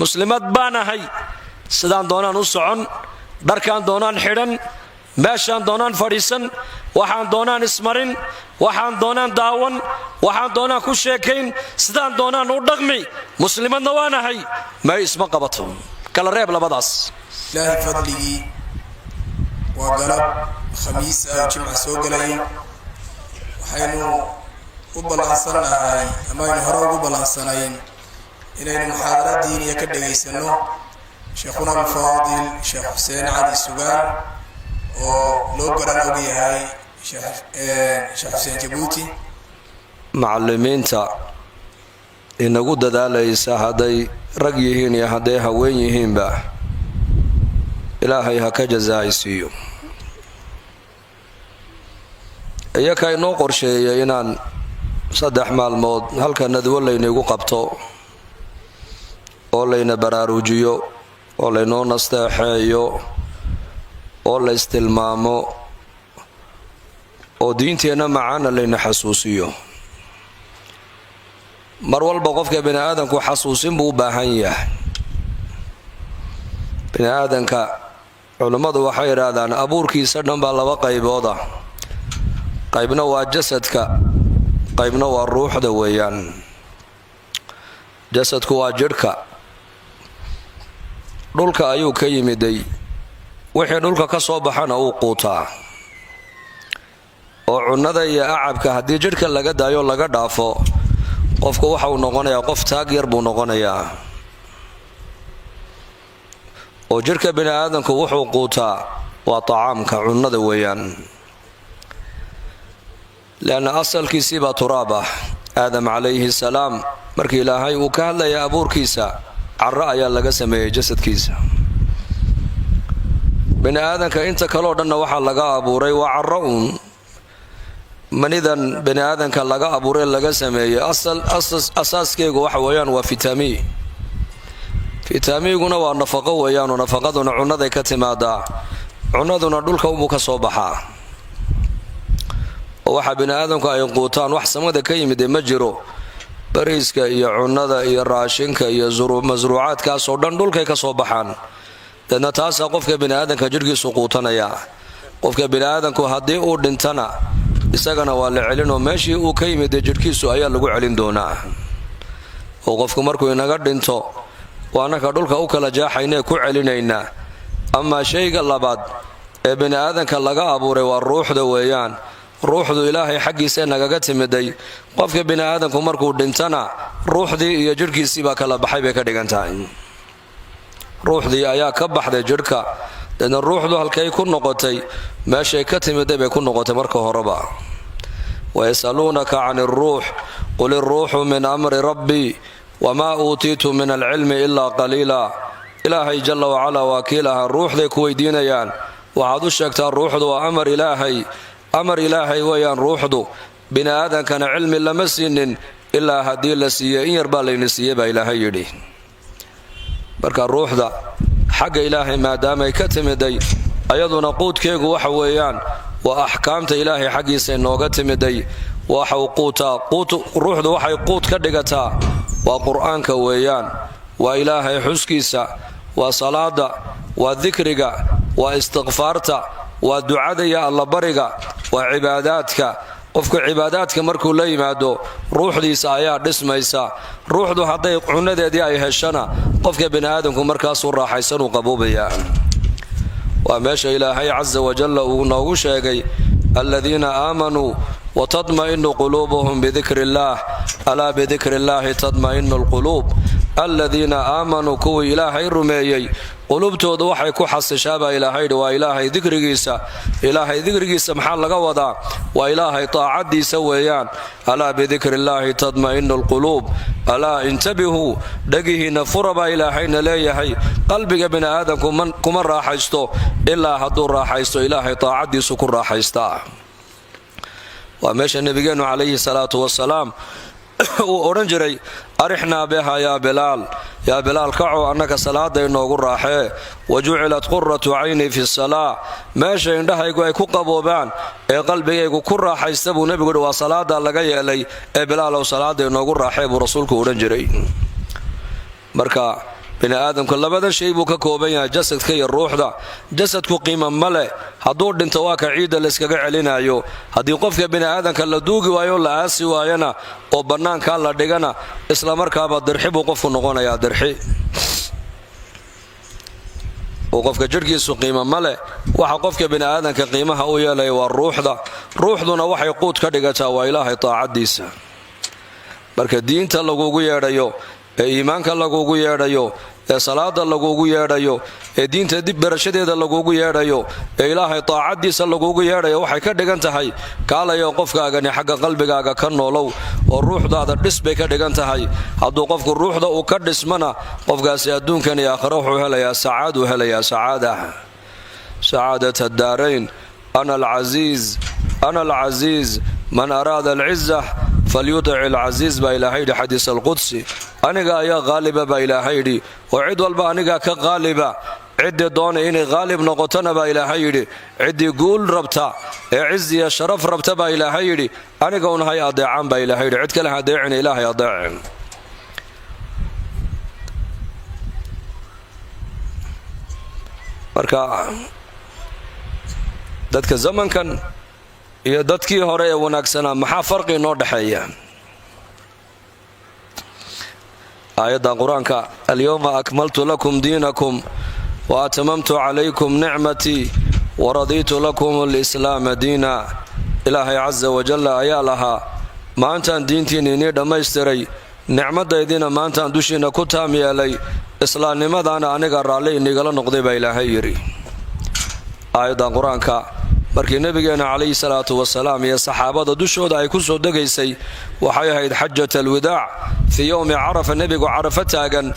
muslimad baan ahay sidaan doonaan u socon dharkaan doonaan xidhan meeshaan doonaan fadhiisan waxaan doonaan ismarin waxaan doonaan daawan waxaan doonaan ku sheekayn sidaan doonaan u dhaqmi muslimadna waan ahay may isma qabato kala reeb labadaas ilaahay fadligii waa galab khamiis ah jimca soo galay waxaynu u ballaansanahay ama aynu hore ugu ballaansanayn inaynu muxaadara diiniya ka dhagaysano sheekhuna alfaadil sheekh xuseen cali sugaan oo loo garan og yahay sheekh xuseen jabuuti macallimiinta inagu dadaalaysa hadday rag yihiin iyo hadday haween yihiinba ilaahay ha ka jazaaysiiyo iyaka inoo qorsheeyay inaan 3 maalmood halka nadwo laynagu qabto oo layna baraarujiyo oo laynoo nasteexeeyo oo la istilmaamo oo diinteenna macaana layna xasuusiyo mar walba qofka bini aadanku xasuusin buu u baahan yahay bini aadanka culimmadu waxay yidhaahdaan abuurkiisa dhan baa 2 qaybooda qaybna waa jasadka qaybna waa ruuxda weeyaan jasadku waa jidhka dhulka ayuu ka yimiday wixii dhulka ka soo baxana uu quutaa oo cunnada iyo acabka haddii jidhka laga daayo laga dhaafo qofku waxa uu noqonayaa qof taag yar buu noqonayaa oo jidhka bini aadanku wuxuu quutaa waa tacaamka cunnada weeyaan leanna asalkiisii baa turaab ah aadam calayhi salaam markii ilaahay uu ka hadlaya abuurkiisa carro ayaa laga sameeyey jasadkiisa bini aadanka inta kaleo dhanna waxaa laga abuuray waa carro uun manidan bini aadanka laga abuuray laga sameeyey asaaskeegu waxa weeyaan waa fitaamiiguna waa nafaqo weeyaanoo nafaqaduna cunnaday ka timaadaa cunnaduna dhulka unbuu ka soo baxaa oo waxa bini aadanku ay quutaan wax samada ka yimid ma jiro bariiska iyo cunnada iyo raashinka iyo masruucaadkaasoo dhan dhulkay ka soo baxaan dadna taasaa qofka bini aadanka jidhkiisu quutanaya qofka bini aadanku haddii uu dhintana isagana waa la celinoo meeshii uu ka yimid jidhkiisu ayaa lagu celin doonaa oo qofku markuu inaga dhinto waanaka dhulka u kala jaaxaynee ku celinaynaa amaa shayga labaad ee bini aadanka laga abuuray waa ruuxda weeyaan ruuxdu ilaahay xaggiisa nagaga timiday qofka bini aadanku markuu dhintana ruuxdii iyo jidhkiisii baa kala baxay bay ka dhigan tahay ruuxdii ayaa ka baxday jidhka dadna ruuxdu halkay ku noqotay meeshay ka timiday bay ku noqotay marka horeba wayasaluunaka can iruux qul iruuxu min amri rabbii wamaa uutiitu min alcilmi ilaa qaliila ilaahay jalla wacalaa waa kii lahaa ruuxday ku weydiinayaan waxaad u sheegtaa ruuxdu waa amar ilaahay weeyaan ruuxdu bini aadankana cilmi lama siinin ilaa haddii la siiyey in yar baa layna siiyey baa ilaahay yidhi marka ruuxda xagga ilaahay maadaamay ka timiday ayaduna quudkeegu waxa weeyaan waa axkaamta ilaahay xaggiisa inooga timiday waxau quutaa ruuxdu waxay quud ka dhigataa waa qur-aanka weeyaan waa ilaahay xuskiisa waa salaada waa dikriga waa istiqfaarta waa ducada iyo allabariga waa cibaadaadka qofka cibaadaadka markuu la yimaado ruuxdiisa ayaa dhismaysa ruuxdu hadday cunadeedii ay heshana qofka bini aadamku markaasuu raaxaysanuu qaboobaya waa meesha ilaahay casa wajalla uu noogu sheegay aladiina aamanuu watadma'inu quluubuhum bidikri illaah alaa bidikri illaahi tadma'inu alquluub aladiina aamanuu kuwii ilaahay rumeeyey qulubtooda waxay ku xasishaabaa ilaahayhi waa ilaahay dikrigiisa maxaa laga wadaa waa ilaahay taacadiisa weeyaan alaa bidikri illaahi tadma'inu alquluub alaa intabihuu dhagihiinna fura baa ilaahayna leeyahay qalbiga bini aadamku kuma raaxaysto ilaa hadduu raaxaysto ilaahay taacadiisu ku raaxaystaa waa meesha nebigeennu calayhi salaatu wasalaam uu odhan jiray arixnaa biha yaa bilaal kaco annaka salaada inoogu raaxee wajucilat quratu cayni fi salaa meesha indhahaygu ay ku qaboobaan ee qalbigaygu ku raaxaysta buu nebigu yidhi waa salaada laga yeelay ee bilaalow salaada inoogu raaxee buu rasuulku odhan jiray marka bini aadamka labada shay buu ka kooban yahay, jasadka iyo ruuxda. jasadku qiimo ma leh, hadduu dhinto waa ka ciidda la iskaga celinayo. haddii qofka bini aadamka la duugi waayo la aasi waayana oo bannaankaa la dhigana isla markaaba dirxi buu qofku noqonayaa. dirxi oo qofka jidhkiisu qiimo ma leh. waxa qofka bini aadamka qiimaha u yeelaya waa ruuxda. ruuxduna waxay quud ka dhigataa waa ilaahay taacadiisa. marka diinta lagugu yeedhayo, ee iimaanka lagugu yeedhayo, ee salaada lagugu yeedhayo, ee diinta dib barashadeeda lagugu yeedhayo, ee ilaahay taacadiisa lagugu yeedhayo, waxay ka dhigan tahay kaalayo qofkaagani xagga qalbigaaga ka noolow oo ruuxdaada dhis bay ka dhigan tahay. hadduu qofku ruuxda uu ka dhismana qofkaasi adduunkan iyo aakhira wuxuu helayaa sacaaduu helayaa sacaadat addaarayn. ana alcasiiz man araada alciza falyutic alcasiiz baa ilaahay yidhi xadiis alqudsi. aniga ayaa qaaliba baa ilaahay yidhi, oo cid walba anigaa ka qaaliba. ciddii doona inay qaalib noqotona baa ilaahay yidhi, ciddii guul rabta ee ciziya sharaf rabta baa ilaahay yidhi aniga unahay adeecan baa ilaahay yidhi, cid kale adeecina ilaahay adeecin. marka dadka zamankan iyo dadkii hore ee wanaagsanaa maxaa farqi inoo dhexeeya? aayadda qur-aanka alyawma akmaltu lakum diinakum wa atamamtu calaykum nicmatii waradiitu lakum alislaama diina. ilaahay casa wajalla ayaa lahaa maantaan diintiinna inii dhammaystiray, nicmadaydiina maantaan dushiinna ku taam yeelay, islaamnimadaana aniga raalli inigala noqday baa ilaahay yidhi. aayadda qur-aanka markii nebigeenna calayhi salaatu wasalaam iyo saxaabada dushooda ay ku soo degaysay waxay ahayd xajat alwidaac. fii yowmi carafa nebigu carafo taagan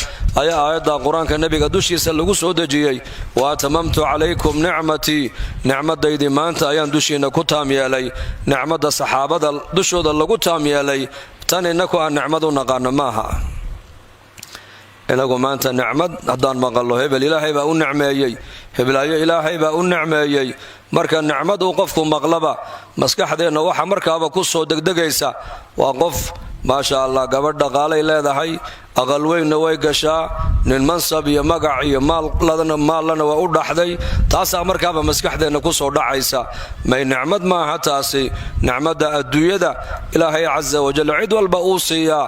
ayaa aayadda qur-aanka nebiga dushiisa lagu soo dejiyey. wa atamamtu calaykum nicmatii, nicmadaydii maanta ayaan dushiinna ku taam yeelay. nicmadda saxaabada dushooda lagu taam yeelay tan innaku aan nicmad u naqaano maaha. inagu maanta nicmad haddaan maqallo hebel ilaahay baa u nicmeeyey, heblaayo ilaahay baa u nicmeeyey. marka nicmad uu qofku maqlaba maskaxdeenna waxa markaaba ku soo degdegaysa waa qof maasha allah gabadh dhaqaalay leedahay, aqal weynna way gashaa, nin mansab iyo magac iyo maallana waa u dhaxday. taasaa markaaba maskaxdeenna ku soo dhacaysa. may nicmad maaha taasi. nicmadda adduunyada ilaahay casa wajal cid walba uu siiyaa,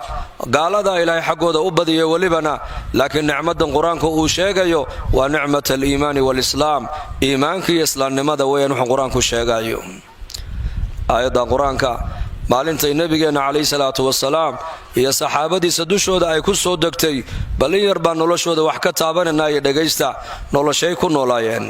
gaaladaa ilaahay xaggooda u badiya welibana. laakiin nicmaddan qur-aanka uu sheegayo waa nicmat aliimaani waalislaam. iimaanka iyo islaamnimada weyaan wuxuu qur-aanku sheegayo. aayadda qur-aanka maalintay nebigeenna calayhi salaatu wasalaam iyo saxaabadiisa dushooda ay ku soo degtay, bal in yar baa noloshooda wax ka taabanayna iyo dhegaysta noloshay ku noolaayeen.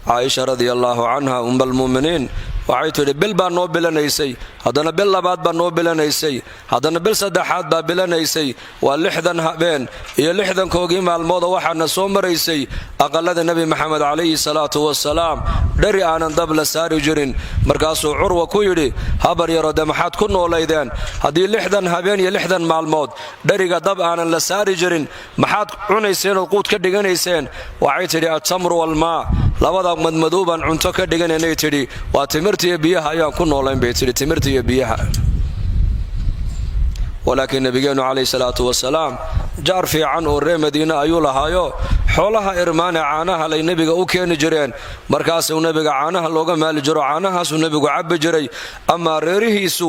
caaisha radia allaahu canha ummalmu'miniin waxay tidhi bil baa noo bilanaysay, haddana bil labaad baa noo bilanaysay, haddana bil saddexaad baa bilanaysay. waa 60 habeen iyo 60koogii maalmooda waxaana soo maraysay aqalada nebi maxamed calayhi salaatu wasalaam, dhari aanan dab la saari jirin. markaasuu curwa ku yidhi habar yarode maxaad ku noolaydeen haddii 60 habeen iyo 60 maalmood dhariga dab aanan la saari jirin, maxaad cunayseen oo quud ka dhiganayseen? waxay tidhi attamru walmaa, labada madmadow baan cunto ka dhiganaynay tidhi, waa timirtiiyo biyaha ayaan ku noolayn bay tidhi, timirta iyo biyaha. walaakiin nebigeennu calayhi salaatu wasalaam jaar fiican oo reer madiine ayuu lahaayo xoolaha irmaane caanaha lay nebiga u keeni jireen. markaasuu nebiga caanaha looga maali jiro, caanahaasuu nebigu cabbi jiray. amaa reerihiisu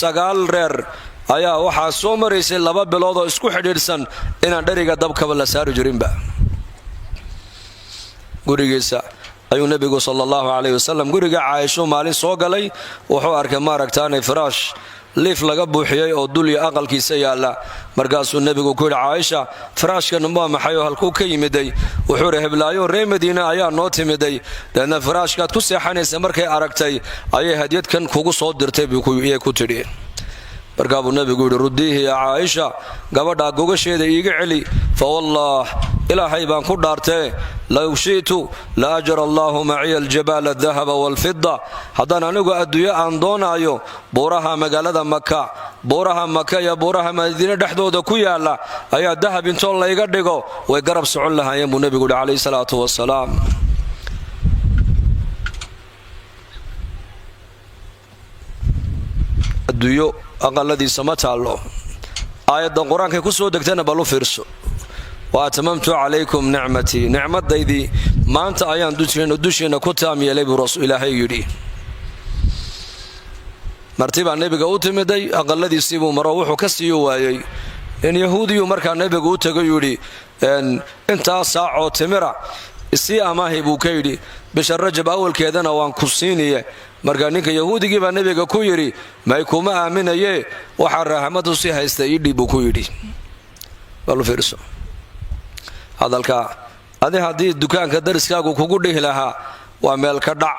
sagaal reer ayaa waxaa soo maraysay 2 bilood oo isku xidhiidhsan inaan dheriga dabkaba la saari jirinba. gurigiisa ayuu nebigu sala allahu calayhi wasalam guriga caaisho maalin soo galay, wuxuu arkay maaragtaanay firaash liif laga buuxiyey oo dulya aqalkiisa yaalla. markaasuu nebigu ku yidhi caaisha, firaashkan waa maxay oo halkuu ka yimiday? wuxuu idhi heblaayo reer madiine ayaa noo timiday, deedna firaashkaad ku seexanaysa markay aragtay ayay hadyadkan kugu soo dirtay iyay ku tidhi. markaa buu nebigu yidhi ruddiihi ya caaisha, gabadhaa gogasheeda iiga celi. fawallaah, ilaahay baan ku dhaartee low shi'tu la ajara allaahu maciya aljabaala adahaba waalfida. haddaan anigu adduunyo aan doonaayo buuraha magaalada maka, buuraha maka iyo buuraha madiine dhexdooda ku yaalla ayaa dahab intoo layga dhigo way garab socon lahaayeen buu nebigu yidhi calayhi salaatu wasalaam. adduunyo aqaladiisa ma taallo, aayaddan qur-aankay ku soo degtana bal u fiirso wa atmamtu calaykum nicmatii nicmadaydii maanta ayaan dushiina ku taam yeelay buu ilaahay yidhi martibaa nebiga u timiday aqaladiisii buu maro wuxuu ka siiyo waayey in yahuudiyu markaa nebigu u tago yidhi intaa saacoo timira isii amaahi buu ka yidhi bisha rajab awalkeedana waan ku siiniye markaa ninka yahuudigii baa nebiga ku yidhi may kuma aaminaye waxaa raahmadu sii haysta iidhib buu ku yidhi balu fiirso hadalka adi haddii dukaanka dariskaagu kugu dhihi lahaa waa meel ka dhac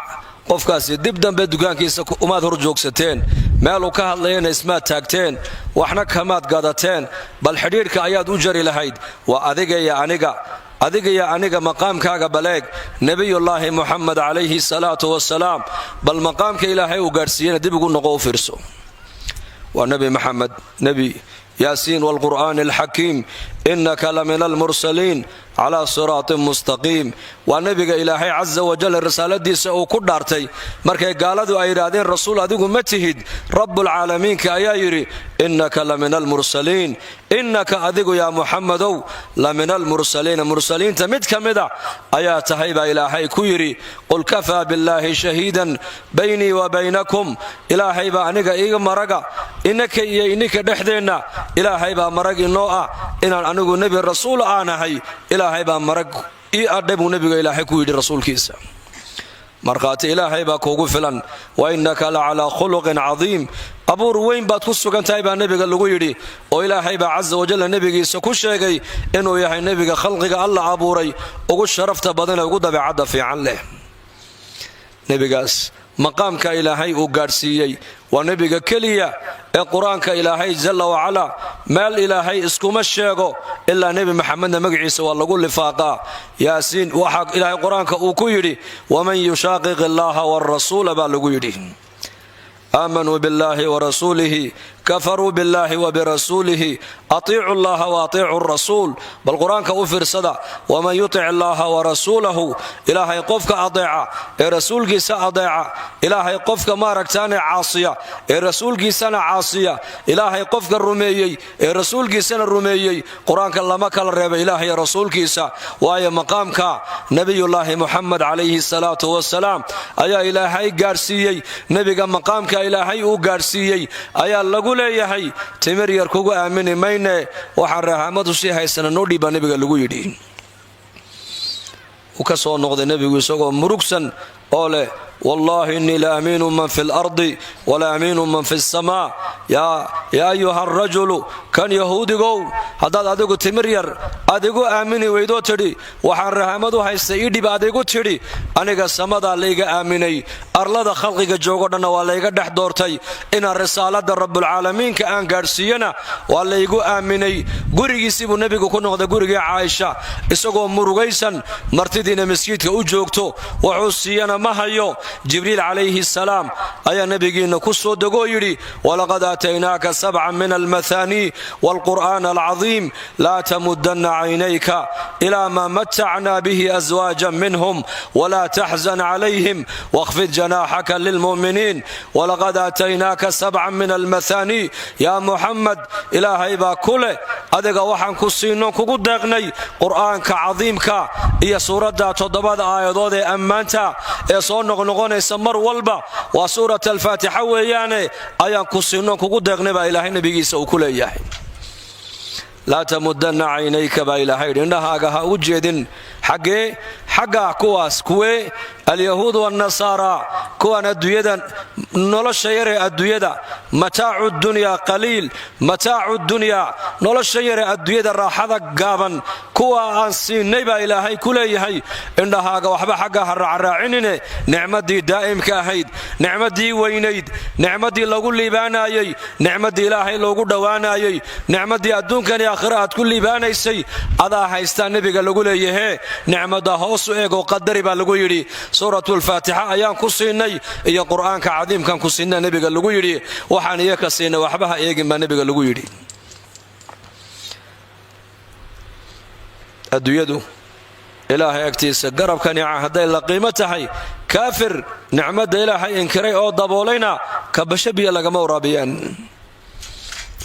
qofkaasi dib dambe dukaankiisa umaad hor joogsateen meeluu ka hadlayana ismaad taagteen waxna kamaad gadateen bal xidhiidhka ayaad u jari lahayd waa adigaya aniga maqaamkaaga baleeg nebiyullaahi muxamed calayhi salaatu wasalaam bal maqaamka ilaahay uu gaadhsiiyena dib ugu noqo u fiirso waa nebi maxamed nebi yaasiin waalqur'aani alxakiim innaka la min almursaliin calaa siraatin mustaqiim waa nebiga ilaahay casa wajal risaaladiisa uu ku dhaartay markay gaaladu ay yidhaahdeen rasuul adigu ma tihid rabbulcaalamiinka ayaa yidhi innaka la min almursaliin innaka adigu yaa muxamadow la min almursaliina mursaliinta mid ka mida ayaa tahay baa ilaahay ku yidhi qul kafaa billaahi shahiidan baynii wa baynakum ilaahay baa aniga iga maraga inaka iyo ininka dhexdeenna ilaahay baa marag inoo ah inaan anigu nebi rasuul aanahay ilaahay baa marag ii adhay buu nebiga ilaahay ku yidhi rasuulkiisa markhaati ilaahay baa kuugu filan wa innaka la calaa khuluqin cadiim abuur weyn baad ku sugan tahay baa nebiga lagu yidhi oo ilaahay baa casa wajalla nebigiisa ku sheegay inuu yahay nebiga khalqiga alla abuuray ugu sharafta badanee ugu dabeecadda fiican leh nebigaas maqaamka ilaahay uu gaadhsiiyey waa nebiga keliya ee qur-aanka ilaahay jalla wacalaa meel ilaahay iskuma sheego ilaa nebi maxamedna magaciisa waa lagu lifaaqaa yaasiin waxaa ilaahay qur-aanka uu ku yidhi waman yushaaqiq illaaha waarasuula baa lagu yidhi aamanuu billaahi warasuulihi kafaruu billaahi wabirasuulihi atiicu llaha waatiicu rasuul bal qur-aanka u fiirsada waman yutic illaaha warasuulahu ilaahay qofka adeeca ee rasuulkiisa adeeca ilaahay qofka maaragtaane caasiya ee rasuulkiisana caasiya ilaahay qofka rumeeyey ee rasuulkiisana rumeeyey qur-aanka lama kala reeba ilaahay rasuulkiisa waayo maqaamka nebiyullaahi muxamed calayhi salaatu wasalaam ayaa ilaahay gaadhsiiyey nebiga maqaamka ilaahay uu gaadhsiiyey ayaa lagu leeyahay timir yar kugu aamini mayne waxaan raahmadu sii haysana noo dhiibbaa nebiga lagu yidhi uu ka soo noqday nebigu isagoo murugsan oo leh wallaahi innii la aamiinu man fi lardi wala aamiinu man fi samaa yaa ayuha arajulu kan yahuudigow haddaad adigu timir yar aad igu aamini weydoo tidhi waxaan rahamadu haystay ii dhib aad igu tidhi aniga samadaa layga aaminay arlada khalqiga joogo dhanna waa layga dhex doortay inaan risaalada rabbulcaalamiinka aan gaadhsiiyana waa laygu aaminay gurigiisii buu nebigu ku noqday gurigii caaisha isagoo murugaysan martidiina maskiidka u joogto wuxuu siiyana ma hayo jibriil calayhi salaam ayaa nebigiinna ku soo degoo yidhi walaqad aataynaaka sabcan min almahaanii waalqur'aan alcadiim laa tamudanna caynayka ilaa maa matacnaa bihi aswaajan minhum walaa taxzan calayhim waqfid janaaxaka lilmu'miniin walaqad aataynaaka sabcan min almahaanii yaa muxamed ilaahay baa ku leh adiga waxaan ku siinno kugu deeqnay qur'aanka cadiimka iyo suuradda 7 aayadood ee ammaanta ee soo noqnoqonaysa mar walba waa suurat alfaatixa weeyaane ayaan ku siinno kugu deeqnay baa ilaahay nebigiisa uu ku leeyahay laa tamudanna caynayka baa ilaahay indhahaaga ha u jeedin xaggee xagga kuwaas kuwee alyahuud waannasaara kuwaan adduunyada nolosha yaree adduunyada mataacu dunyaa qaliil mataacu dunyaa nolosha yaree adduunyada raaxada gaaban kuwa aan siinay baa ilaahay ku leeyahay indhahaaga waxba xagga ha raacraacinine nicmadii daa'imka ahayd nicmadii weynayd nicmadii lagu liibaanayey nicmadii ilaahay loogu dhowaanayey nicmadii adduunkan iyo aakhira aad ku liibaanaysay adaa haystaa nebiga lagu leeyahe nicmada hoosu eegoo qadari baa lagu yidhi suuratulfaatixa ayaan ku siinay iyo qur'aanka cadiimkan ku siinna nebiga lagu yidhi waxaan iyo ka siinay waxba ha eegin baa nebiga lagu yidhi adduunyadu ilaahay agtiisa garabka nica hadday la qiimo tahay kaafir nicmadda ilaahay inkiray oo daboolayna kabasho biyo lagama waraabiyaan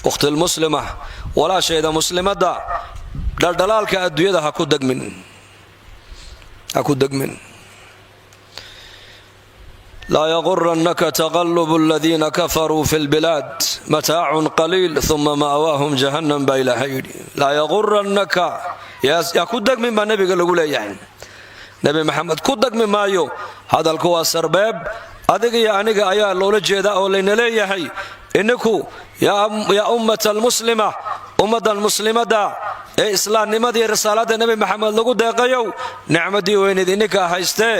ukhti lmuslima walaashayda muslimadda dhaldhalaalka adduunyada ha ku degmin laa yagurannaka taqalubu aladiina kafaruu fi lbilaad mataacun qaliil uma ma'waahum jahannam baa ilaahay yidhi laa yagurannaka yaa ku degmin baa nebiga lagu leeyahay nebi maxamed ku degmi maayo hadalku waa sarbeeb adiga iyo aniga ayaa loola jeedaa oo layna leeyahay ininku yaa ummata almuslima ummaddan muslimadda ee islaamnimadii risaaladda nebi maxamed lagu deeqayow nicmadii weyneed ininkaa haystee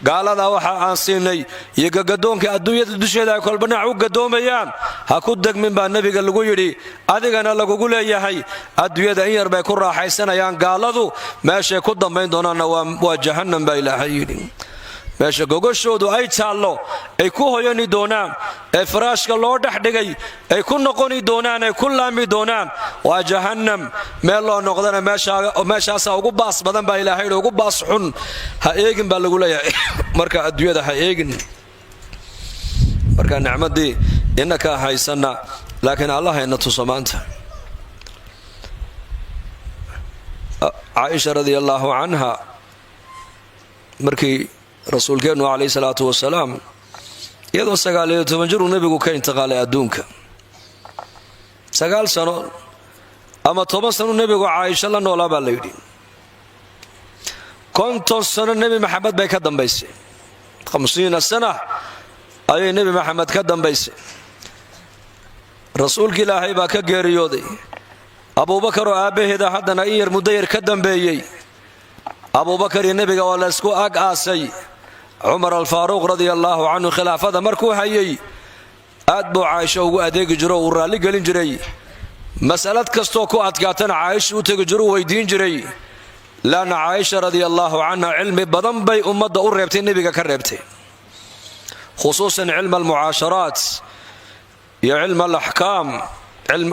gaaladaa waxa aan siinay iyo gagadoonka adduunyada dusheeda ay kolba dhinac u gadoomayaan ha ku degmin baa nebiga lagu yidhi adigana lagugu leeyahay adduunyada in yar bay ku raaxaysanayaan gaaladu meeshay ku dambayn doonaanna waa jahannam baa ilaahay yidhi meesha gogoshoodu ay taallo ay ku hoyani doonaan ee faraashka loo dhex dhigay ay ku noqoni doonaan ay ku laami doonaan waa jahannam meel loo noqdana meeshaasaa ugu baas badan baa ilaahay ugu baas xun ha eegin baa lagu leeyahay marka adduunyada ha eegin marka nicmadii inakaa haysana laakiin allah hayna tuso maanta caaisha radia allaahu canha markii rasuulkeennu calayhi salaatu wasalaam iyadoo 19 jiruu nebigu ka intiqaalay adduunka 9 sano ama 10 sano nebigu caaisha la noolaa baa la yidhi 50 sano nebi maxamed bay ka dambaysay 50 sana ayay nebi maxamed ka dambaysay rasuulka ilaahay baa ka geeriyooday abuubakar oo aabbaheeda haddana in yar muddo yar ka dambeeyey abubakar iyo nebiga waa la isku ag aasay cumar alfaaruuq radia allaahu canhu khilaafada markuu hayay aad buu caaisho ugu adeegi jiro uu raalli gelin jiray masalad kastoo ku adkaatana caaisha u tegi jiruu weydiin jiray laanna caaisha radia allaahu canha cilmi badan bay ummadda u reebtay nebiga ka reebtay khusuusan cilma almucaasharaat iyo cilma alaxkaam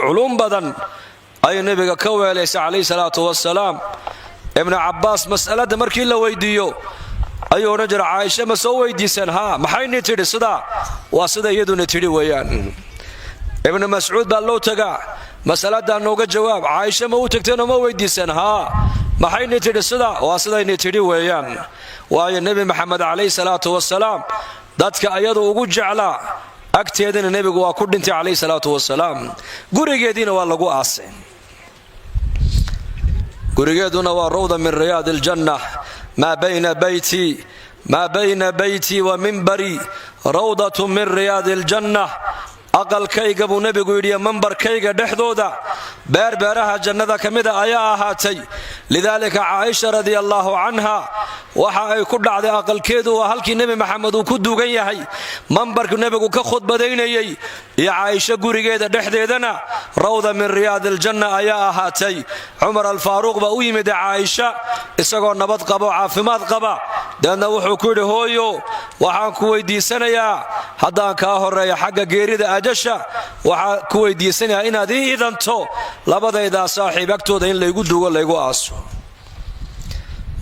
culuum badan ayay nebiga ka weelaysay calayhi salaatu wasalaam ibnu cabbaas mas'aladda markii la weydiiyo ayuu odhan jira caaisha ma soo weydiiseen haa maxayni tidhi sidaa waa sida iyaduna tidhi weeyaan ibnu mascuud baa loo tagaa mas'aladaa nooga jawaab caaisha ma u tagteenoo ma weydiiseen haa maxayni tidhi sidaa waa sidayni tidhi weeyaan waayo nebi maxamed calayhi salaatu wasalaam dadka ayadu ugu jeclaa agteedana nebigu waa ku dhintay calayhi salaatu wasalaam gurigeediina waa lagu aasay gurigeeduna waa rawda min riyaad aljanna maa bayna bayti wa minbari rawdatu min riyaadi aljanna aqalkayga buu nebigu yidhi mambarkayga dhexdooda beerbeeraha jannada ka mida ayaa ahaatay lidaalika caaisha radia allaahu canha waxa ay ku dhacday aqalkeedu waa halkii nebi maxamed uu ku duugan yahay mambarku nebigu ka khudbadaynayay iyo caaisha gurigeeda dhexdeedana rawda min riyaadi aljanna ayaa ahaatay cumar alfaaruuq baa u yimid caaisha isagoo nabad qaba oo caafimaad qaba deedna wuxuu ku yidhi hooyo waxaan ku weydiisanayaa haddaan kaa horeeya xagga geerida ajasha waxaa ku weydiisanayaa inaad ii idanto labadaydaa saaxiib agtooda in laygu duugo laygu aaso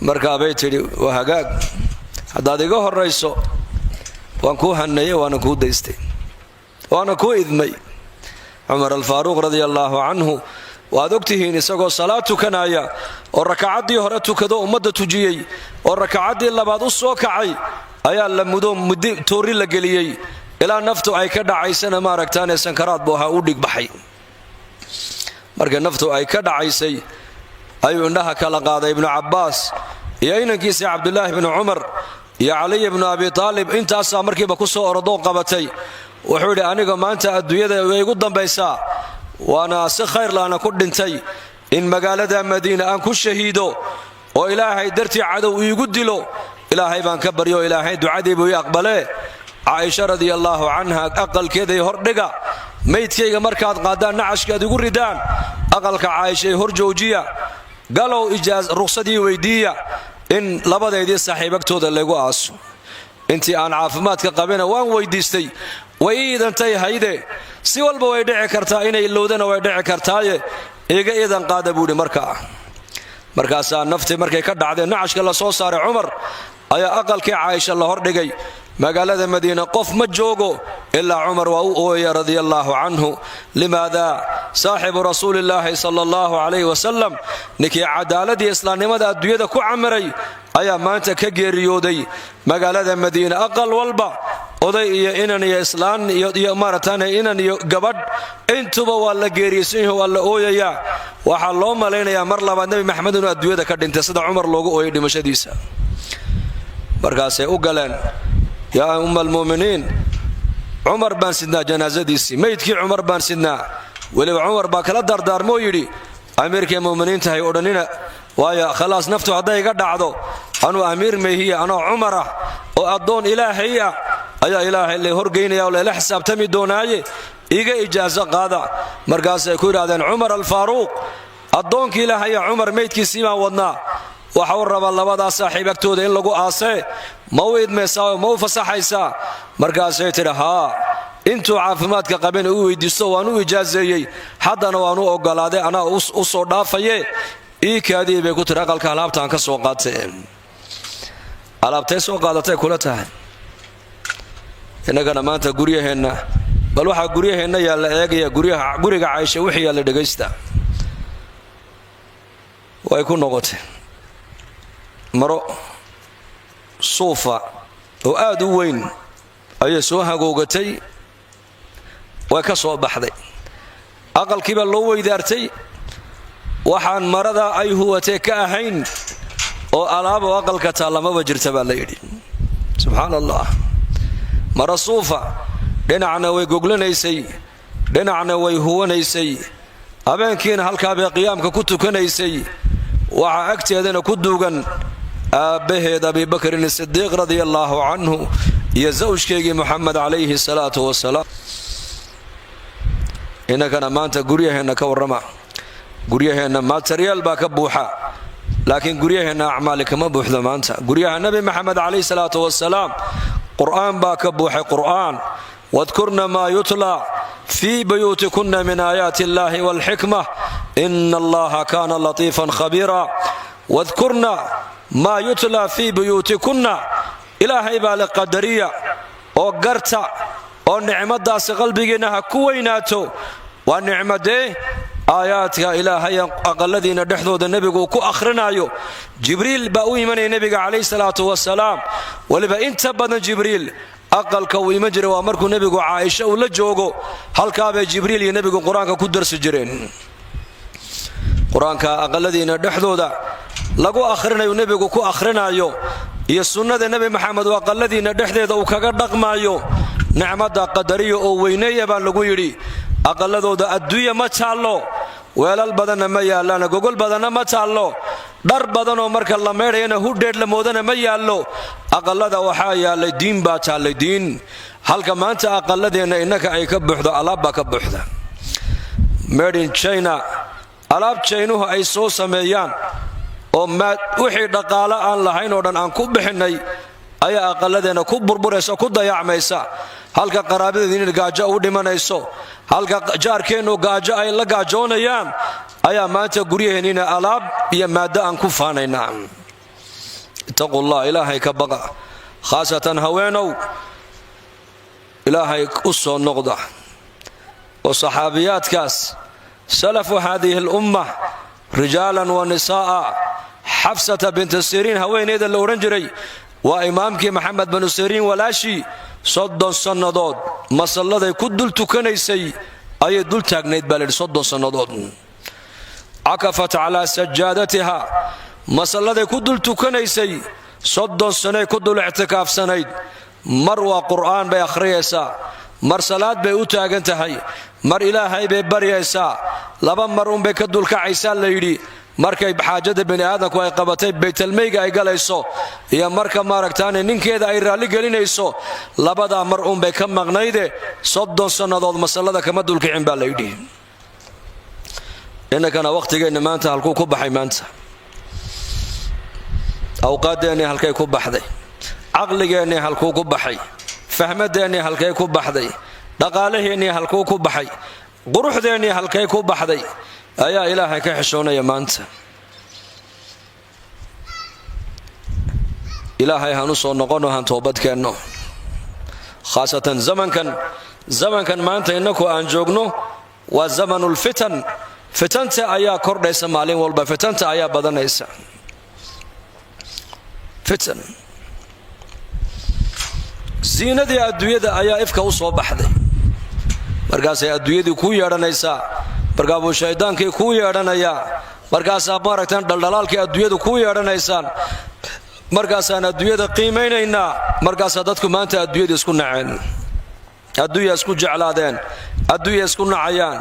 markaabay tidhi waa hagaag haddaad iga horayso waan kuu hannaye waana kuu daystay waana kuu idmay cumar alfaaruuq radia allaahu canhu waad ogtihiin isagoo salaad tukanaya oo rakacaddii hore tukado ummadda tujiyey oo rakacaddii labaad u soo kacay ayaa la mudo muddi toori la geliyey ilaa naftu ay ka dhacaysana maaragtaane sankaraad buu ahaa u dhigbaxay marka naftu ay ka dhacaysay ayuu indhaha kala qaaday ibnu cabbaas iyo inankiisa cabdulaahi bnu cumar iyo caliy bnu abi taalib intaasaa markiiba ku soo orodoo qabatay wuxuu yidhi aniga maanta adduunyada way igu dambaysaa waana si khayr laana ku dhintay in magaalada madiina aan ku shahiido oo ilaahay dartii cadow iigu dilo ilaahay baan ka baryo ilaahay ducadii buu ii aqbalee caaisha radia allaahu canha aqalkeeday hordhiga maydkayga markaad qaadaan nacashkaad igu ridaan aqalka caaishay hor joojiya galow ruqsadii weydiiya in labadeydii saaxiib agtooda laygu aaso intii aan caafimaadka qabina waan weydiistay way ii idantay hayde si walba way dhici kartaa inay ilowdana way dhici kartaaye iga idan qaada buuhi markaasaa naftii markay ka dhacdee nacashka la soo saaray cumar ayaa aqalkii caaisha la hordhigay magaalada madiina qof ma joogo ilaa cumar waa u ooya radia allaahu canhu limaada saaxibu rasuulillaahi sala allahu calayhi wasalam ninkii cadaaladii islaamnimada adduunyada ku camiray ayaa maanta ka geeriyooday magaalada madiina. aqal walba oday iyo inan iyo islaan iyo maaratan inan iyo gabadh intuba waa la geeriyeysan yahay, waa la ooyayaa. waxaa loo malaynayaa mar labaad nebi maxamed inuu adduunyada ka dhintay sida cumar loogu ooyay dhimashadiisa. markaasay u galeen, yaa umma almu'miniin, cumar baan sidnaa janaasadiisii, meydkii cumar baan sidnaa. weliba cumar baa kala dardaarmoo yidhi, amiirkii mu'miniinta hay odhanina, waayo khalaas naftu hadday iga dhacdo anuu amiir mayhiya, anoo cumar ah oo addoon ilaahay ah ayaa ilaahay la horgeynaya oo layla xisaabtami doonaaye iga ijaaso qaada. markaasay ku yidhahdeen, cumar alfaaruuq, addoonkii ilaahaya cumar meydkiisii baan wadnaa, waxa uu rabaa labadaa saaxiib agtooda in lagu aasee, ma u idmaysaa ma u fasaxaysaa? markaasay tidhi, haa, intuu caafimaadka qabin u weydiisto waan u ijaaseeyey, haddana waan u ogolaaday, anaa u soo dhaafaye ii kaadii bay ku tiri, aqalka alaabtaan ka soo qaatay. alaabtay soo qaadatay kula tahay? innagana maanta guryaheenna, bal waxaa guryaheenna yaalla eegaya, guriga Caaisha wixii yaalla dhegaysta. way ku noqotay maro suufa oo aad u weyn ayay soo hagoogatay, way ka soo baxday. aqalkiiba loo weydaartay, waxaan marada ay huwatee ka ahayn oo alaabo aqalka taalamaba jirta baa la yidhi. subxaan allah. mara suufa, dhinacna way goglanaysay, dhinacna way huwanaysay, habeenkiina halkaabay qiyaamka ku tukanaysay. waxaa agteedana ku duugan aabbaheed abibakrin sidiiq radia allaahu canhu iyo zawjkeygii muxamed calayhi salaatu wasalaam. innagana maanta guryaheenna ka warrama. guryaheenna materiyaal baa ka buuxa, laakiin guryaheenna acmaali kama buuxdo maanta. guryaha nebi maxamed calayhi salaatu wasalaam qur'aan baa ka buuxay. qur'aan, wadkurna maa yutlaa fii buyuutikunna min aayaati illaahi waalxikma ina allaha kaana latiifan khabiira. wadkurna maa yutlaa fii buyuutikunna, ilaahay baa le qadariya oo garta oo nicmadaasi qalbigiinna ha ku weynaato. waa nicmadee? aayaadka ilaahay aqaladiina dhexdooda nebigu ku akhrinayo. jibriil baa u imanaya nebiga calayhi salaatu wasalaam, weliba inta badan jibriil aqalka uu iman jiray waa markuu nebigu caaisha uu la joogo. halkaabay jibriil iyo nebigu qur-aanka ku darsi jireen. qur-aanka aqaladiina dhexdooda lagu akhrinayo, nebigu ku akhrinayo, iyo sunnada nebi maxamed oo aqaladiina dhexdeeda uu kaga dhaqmaayo. nicmada qadariya oo weyneeya baa lagu yidhi. aqaladooda adduunya ma taallo, weelal badanna ma yaallaan, gogol badanna ma taallo, dhar badanoo marka la meedhayana hudheedh la moodana ma yaallo. aqalada waxaa yaallay diin baa taallay, diin. halka maanta aqaladeenna innaka ay ka buuxdo alaab baa ka buuxda. made in china, alaab jaynuhu ay soo sameeyaan oo wixii dhaqaalo aan lahayn oo dhan aan ku bixinnay ayaa aqaladeenna ku burburaysa, ku dayacmaysa. halka qaraabadeediina gaajo u dhimanayso, halka jaarkeennu gaajo ay la gaajoonayaan, ayaa maanta guryaheenniina alaab iyo maaddo aan ku faanaynaa. ittaqullah, ilaahay ka baqa, khaasatan haweenow, ilaahay u soo noqda. oo saxaabiyaadkaas salafu haadihi lumma, rijaalan wa nisaa'a, xafsata binta siriin haweeneeda la odhan jiray, waa imaamkii maxamed binu siriin walaashii. 30 sannadood masalladay ku dul tukanaysay ayay dul taagnayd baa layidhi. 30 sannadood cakafat calaa sajaadatiha, masalladay ku dul tukanaysay. 30 sanay ku dul ictikaafsanayd. mar waa qur'aan bay akhriyaysaa, mar salaad bay u taagan tahay, mar ilaahay bay baryaysaa. 2 mar unbay ka dulkacaysaa la yidhi, markay xaajada bani aadamku ay qabatay baytalmayga ay galayso, iyo marka maaragtaane ninkeeda ay raalli gelinayso. 2daa mar unbay ka maqnayde 30 sannadood masallada kama dulkicin baa la yidhi. innakana wakhtigeenna maanta halkuu ku baxay? maanta awqaadeennii halkay ku baxday? caqligeennii halkuu ku baxay? fahmadeennii halkay ku baxday? dhaqaalaheennii halkuu ku baxay? quruxdeennii halkay ku baxday? ayaa ilaahay ka xishoonaya maanta. ilaahay hanu soo noqono, han toobadkeenno. khaasatan zamankan maanta innaku aan joogno, waa zamanulfitan. fitanta ayaa kordhaysa maalin walba, fitanta ayaa badanaysa. fitan ziinadii adduunyada ayaa ifka u soo baxday, markaasay adduunyadii kuu yeedhanaysaa, markaa buu shaydaankii kuu yeedhanayaa, markaasaa maaragtaan dhaldhalaalkii adduunyadu kuu yeedhanaysaan, markaasaan adduunyada qiimaynaynaa. markaasaa dadku maanta adduunyada isku naceen, adduunya isku jeclaadeen, adduunya isku nacayaan,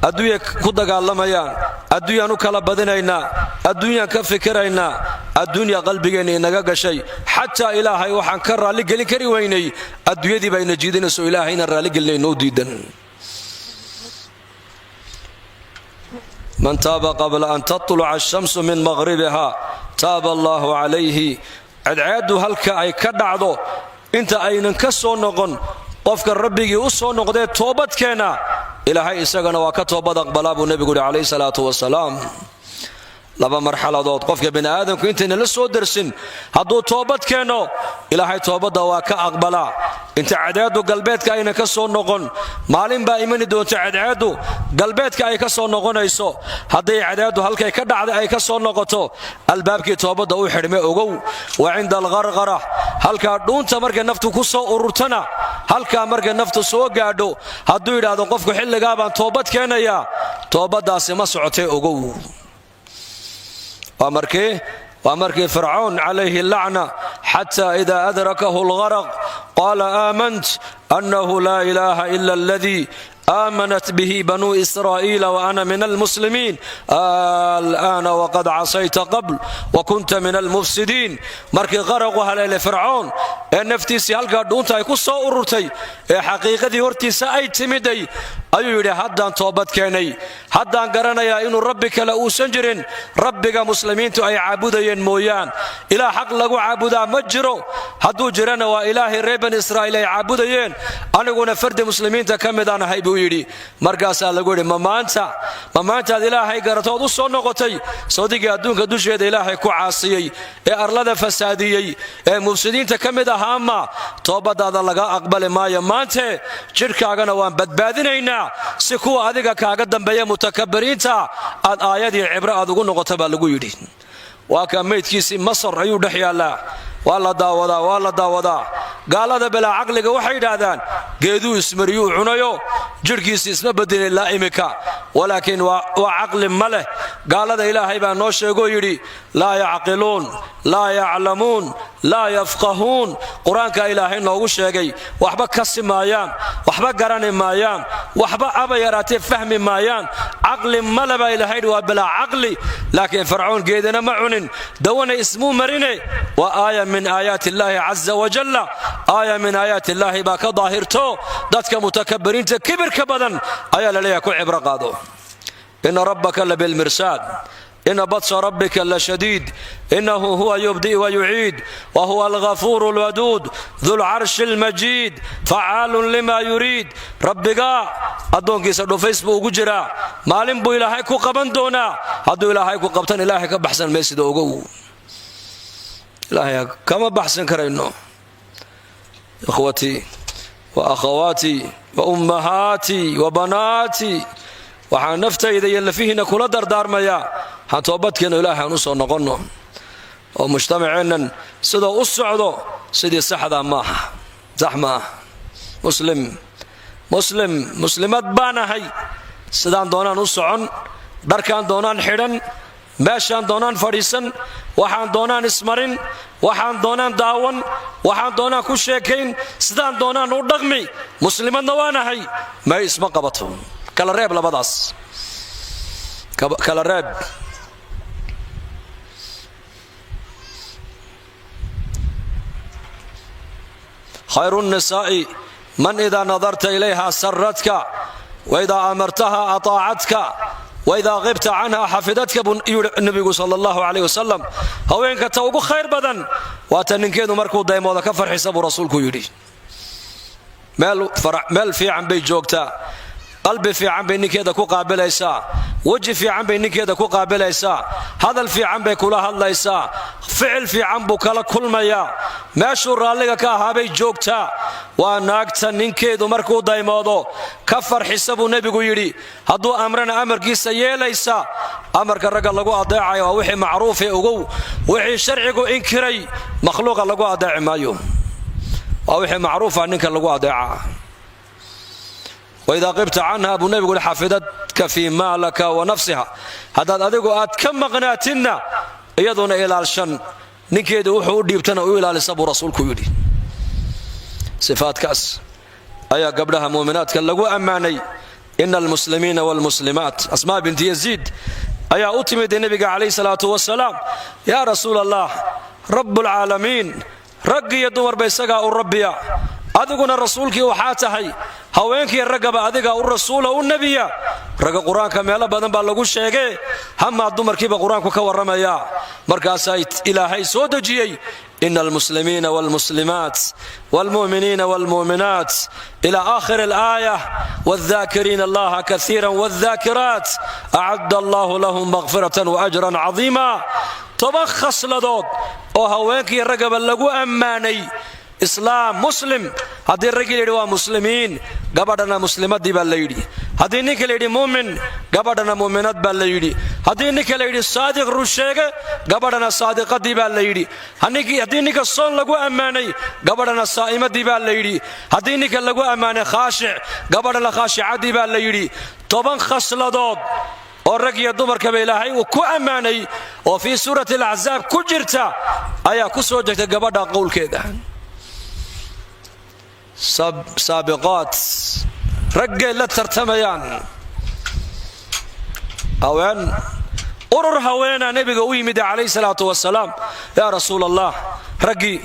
adduunya ku dagaalamayaan, adduunyaan u kala badinaynaa, adduunyaan ka fikiraynaa, adduunya qalbigeenna inaga gashay. xataa ilaahay waxaan ka raalligelin kari weynay, adduunyadii bayna jiidinayso ilaahay inaan raalligelinayno u diidan. man taaba qabla an tatluca ashamsu min maqhribiha taaba allaahu calayhi. cadceeddu halka ay ka dhacdo inta aynan ka soo noqon, qofka rabbigii u soo noqdee toobadkeena, ilaahay isagana waa ka toobad aqbalaa buu nebigu yidhi calayhi salaatu wasalaam. laba marxaladood qofka bini aadamku intayna la soo dersin hadduu toobad keeno, ilaahay toobadda waa ka aqbalaa. inta cadceeddu galbeedka ayna ka soo noqon, maalin baa imani doonta cadceeddu galbeedka ay ka soo noqonayso. hadday cadceeddu halkay ka dhacday ay ka soo noqoto, albaabkii toobadda u xidhme ogow. wa cinda alqarqara, halkaa dhuunta markay naftu ku soo ururtana, halkaa markay naftu soo gaadho, hadduu yidhaahdo qofku xilligaa baan toobad keenayaa, toobaddaasi ma socotee ogow. waa markii fircawn calayhi lacna, xataa idaa adrakahu algaraq qaala aamant annahu laa ilaaha ila aladii aamanat bihi banuu israa'iila wa ana min almuslimiin al'aana waqad casayta qabl wa kunta min almufsidiin. markii qaraqu haleelay fircoon ee naftiisii halkaa dhuunta ay ku soo ururtay, ee xaqiiqadii hortiisa ay timiday, ayuu yidhi haddaan toobad keenay, haddaan garanayaa inuu rabbi kale uusan jirin, rabbiga muslimiintu ay caabudayeen mooyaan. ilaah xaq lagu caabudaa ma jiro, hadduu jirana waa ilaahay reer bani israa'iil ay caabudayeen, aniguna fardi muslimiinta ka midaan ahay buu yidhi. markaasaa lagu yidhi ma maantaad ilaahay garatood u soo noqotay, sawdigii adduunka dusheeda ilaahay ku caasiyey, ee arlada fasaadiyey, ee mufsidiinta ka mid ahaama, toobadaada laga aqbali maayo. maante jidhkaagana waan badbaadinaynaa, si kuwa adiga kaaga dambeeya mutakabiriinta aad aayadii cibro aad ugu noqota baa lagu yidhi. waa kaa maydkiisii masar ayuu dhex yaallaa, waa la daawadaa. gaalada bilaa caqliga waxay yidhaahdaan geeduu ismariyuu cunayo, jidhkiisii isma bedela ilaa imika. walaakiin waa caqli ma leh. gaalada ilaahay baa noo sheegoo yidhi laa yacqiluun, laa yaclamuun, laa yafqahuun. qur-aankaa ilaahay noogu sheegay waxba kasi maayaan, waxba garani maayaan, waxba aba yaraatee fahmi maayaan. caqli male baa ilaahay yidhi waa bilaa caqli. laakiin fircoon geedana ma cunin, dawana ismuu marine. waa aaya min aayaati illaahi caza wajalla, aaya min aayaati illaahi baa ka daahirto. dadka mutakabiriinta kibirka badan ayaa la leeyahay ku cibro qaado. ina rabbaka labilmirsaad, ina batsha rabbika lashadiid, inahu huwa yubdi wa yuciid, wa huwa alghafuuru alwaduud dulcarshi almajiid facaalun lima yuriid. rabbigaa addoonkiisa dhufays buu ugu jiraa, maalin buu ilaahay ku qaban doonaa. hadduu ilaahay ku qabtan ilaahay ka baxsan maysida ogow, ilaahay kama baxsan karayno. ikhwatii wa akhawaatii wa ummahaatii wa banaatii, waxaan naftayda iyo lafihiinna kula dardaarmayaa, waxaan toobadkeenno ilaahay aan u soo noqonno, oo mujtamaceennan sidoo u socdo sidii saxdaa maaha, sax maaha. muslimad baan ahay, sidaan doonaan u socon, dharkaan doonaan xidhan, meeshaan doonaan fadhiisan, waxaan doonaan ismarin, waxaan doonaan daawan, waxaan doonaan ku sheekayn, sidaan doonaan u dhaqmi. muslimadna waan ahay, may isma qabato. kala reeb labadaas, kala reeb. khayru nnisaa'i man idaa nadarta ilayha saradka waidaa amartaha ataacadka waidaa qibta canha xafidadka buu yidhi nebigu sala allahu calayh wasalam. haweenka ta ugu khayr badan waa ta ninkeedu markuu daymooda ka farxisa buu rasuulku yidhi. meel fiican bay joogtaa, qalbi fiican bay ninkeeda ku qaabilaysaa, weji fiican bay ninkeeda ku qaabilaysaa, hadal fiican bay kula hadlaysaa, ficil fiican buu kala kulmayaa, meeshuu raalliga ka ahaabay joogtaa. waa naagta ninkeedu markuu daymoodo ka farxisa buu nebigu yidhi hadduu amrana amarkiisa yeelaysa amarka ragga lagu adeecayo waa wixii macruufee ogow wixii sharcigu inkiray makhluuqa lagu adeeci maayo waa wixii macruufa ninka lagu adeeca waidaa qibta canha buu nebigu yidhi xafidadka fii maalaka wa nafsiha haddaad adigu aad ka maqnaatinna iyaduna ilaalshan ninkeedu wuxuu u dhiibtana u ilaalisa buu rasuulku yidhi sifaadkaas ayaa gabdhaha muuminaadka lagu ammaanay ina almuslimiina waalmuslimaat asmaa binti yaziid ayaa u timid nebiga calayhi salaatu wasalaam yaa rasuula allah rabbulcaalamiin rag iyo dumarba isagaa u rabbiya adiguna rasuulkii waxaa tahay haweenkii raggaba adigaa u rasuula u nebiya ragga qur-aanka meelo badan baa lagu sheegee hamaa dumarkiiba qur-aanku ka warramaya markaasaa ilaahay soo dejiyey ina almuslimiina waalmuslimaat waalmu'miniina waalmu'minaat ila aakhiri alaaya waaldhaakiriina allaha kaiira waaldhaakiraat acadda allahu lahum makfiratan waajran cadiima 10 khasladood oo haweenkii raggaba lagu ammaanay islaam muslim haddii raggii layidhi waa muslimiin gabadhana muslimadii baa layidhi haddii ninka layidhi muumin gabadhana muuminad baa layidhi haddii ninka layidhi saadiq rusheege gabadhana saadiqadii baa layidhi haddii ninka soon lagu ammaanay gabadhana saa'imadii baa layidhi haddii ninka lagu ammaanay khaashic gabadhana khaashicadii baa layidhi 10 khasladood oo rag iyo dumarkaba ilaahay uu ku ammaanay oo fii suurati alaczaab ku jirta ayaa ku soo degtay gabadha qowlkeeda saabiqaat raggay la tartamayaan haween urur haweenaa nebiga u yimid calayhi salaatu wasalaam yaa rasuul allah raggii